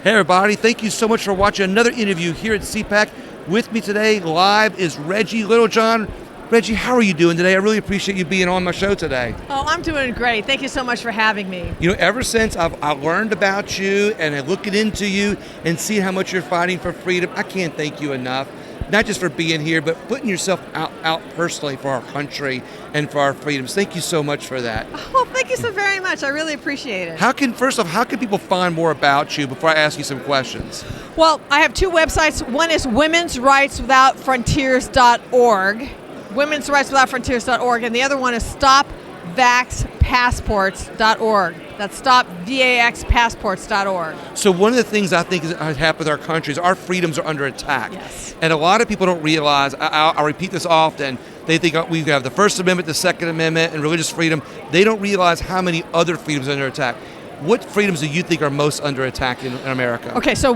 Hey everybody, thank you so much for watching another interview here at CPAC. With me today live is Reggie Littlejohn. Reggie, how are you doing today? I really appreciate you being on my show today. Oh, I'm doing great. Thank you so much for having me. You know, ever since I learned about you and looking into you and seeing how much you're fighting for freedom, I can't thank you enough. Not just for being here, but putting yourself out personally for our country and for our freedoms. Thank you so much for that. Well, thank you so very much. I really appreciate it. First off, how can people find more about you before I ask you some questions? Well, I have two websites. One is womensrightswithoutfrontiers.org, womensrightswithoutfrontiers.org, and the other one is stopvaxpassports.org. That's stopvaxpassports.org. So one of the things I think has happened with our country is our freedoms are under attack. Yes. And a lot of people don't realize, I repeat this often, they think we have the First Amendment, the Second Amendment, and religious freedom. They don't realize how many other freedoms are under attack. What freedoms do you think are most under attack in America? Okay, so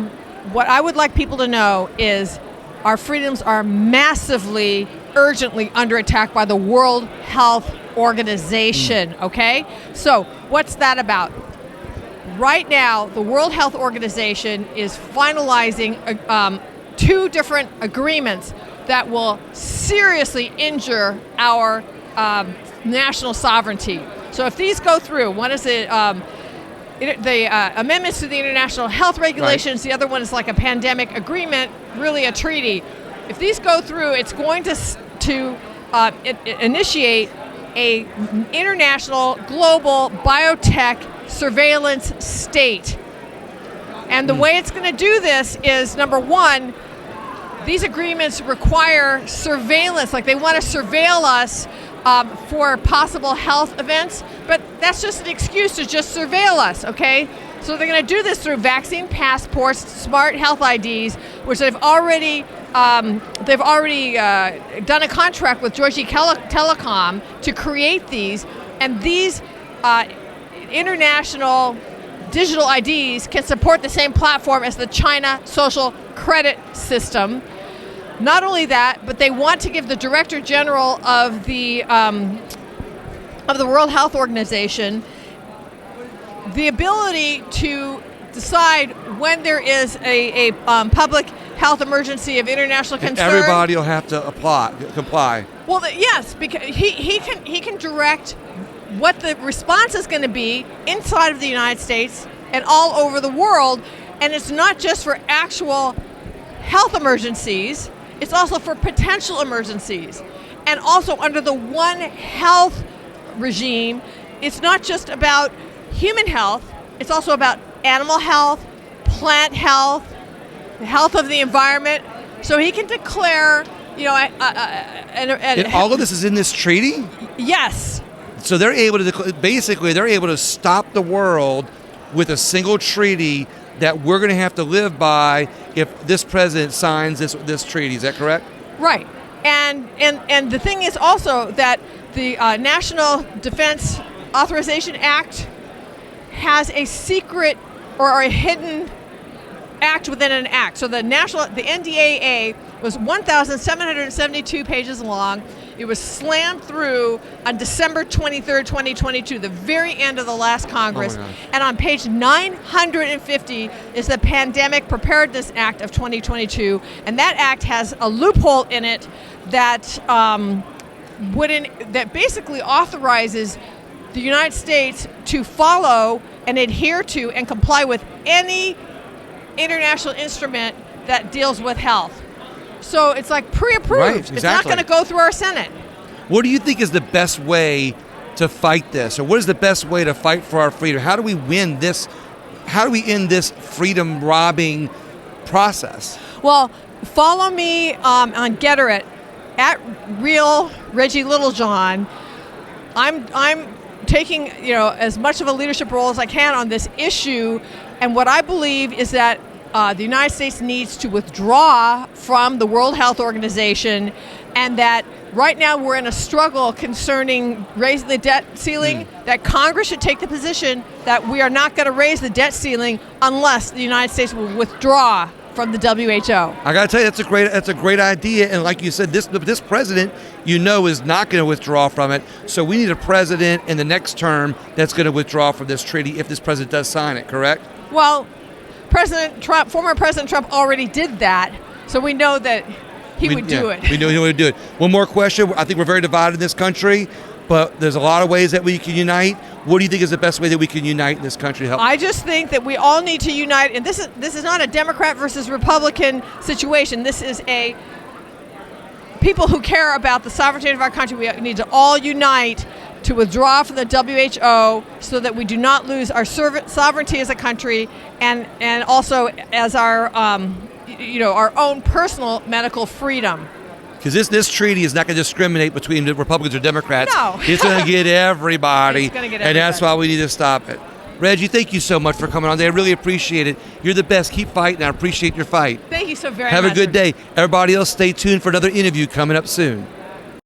what I would like people to know is our freedoms are massively, urgently under attack by the World Health Organization, okay? So what's that about? Right now, the World Health Organization is finalizing two different agreements that will seriously injure our national sovereignty. So if these go through, one is the amendments to the international health regulations, right. The other one is like a pandemic agreement, really a treaty. If these go through, it's going to initiate a international global biotech surveillance state. And the way it's going to do this is, number one, these agreements require surveillance, like they want to surveil us for possible health events, but that's just an excuse to just surveil us, okay? So they're going to do this through vaccine passports, smart health IDs, which they've already done a contract with Deutsche Telekom to create these, and these international digital IDs can support the same platform as the China social credit system. Not only that, but they want to give the Director General of the World Health Organization the ability to decide when there is a public health emergency of international concern. And everybody will have to comply. Well, yes, because he can direct what the response is going to be inside of the United States and all over the world, and it's not just for actual health emergencies. It's also for potential emergencies. And also under the One Health regime, it's not just about human health, it's also about animal health, plant health, the health of the environment. So he can declare, and all of this is in this treaty? Yes. So they're able to stop the world with a single treaty that we're going to have to live by if this president signs this treaty. Is that correct? Right. And the thing is also that the National Defense Authorization Act has a secret or a hidden act within an act. So the NDAA was 1,772 pages long. It was slammed through on December 23rd, 2022, the very end of the last Congress. Oh, and on page 950 is the Pandemic Preparedness Act of 2022. And that act has a loophole in it that that basically authorizes the United States to follow and adhere to and comply with any international instrument that deals with health. So it's like pre-approved. Right, exactly. It's not going to go through our Senate. What do you think is the best way to fight this? Or what is the best way to fight for our freedom? How do we win this? How do we end this freedom robbing process? Well, follow me on Getter at Real Reggie Littlejohn. I'm taking as much of a leadership role as I can on this issue, and what I believe is that the United States needs to withdraw from the World Health Organization, and that right now we're in a struggle concerning raising the debt ceiling, that Congress should take the position that we are not going to raise the debt ceiling unless the United States will withdraw from the WHO. I got to tell you, that's a great idea, and like you said, this president, is not going to withdraw from it. So we need a president in the next term that's going to withdraw from this treaty if this president does sign it. Correct? Well, former President Trump already did that, so we know that he would do it. We know he would do it. One more question. I think we're very divided in this country, but there's a lot of ways that we can unite. What do you think is the best way that we can unite in this country to help? I just think that we all need to unite, and this is not a Democrat versus Republican situation. This is a people who care about the sovereignty of our country. We need to all unite to withdraw from the WHO so that we do not lose our sovereignty as a country and also as our our own personal medical freedom. Because this treaty is not going to discriminate between the Republicans or Democrats. No. It's going to get everybody. It's gonna get and that's everybody. why we need to stop it. Reggie, thank you so much for coming on today. I really appreciate it. You're the best. Keep fighting. I appreciate your fight. Thank you so very Have much. a good day. Everybody else, stay tuned for another interview coming up soon.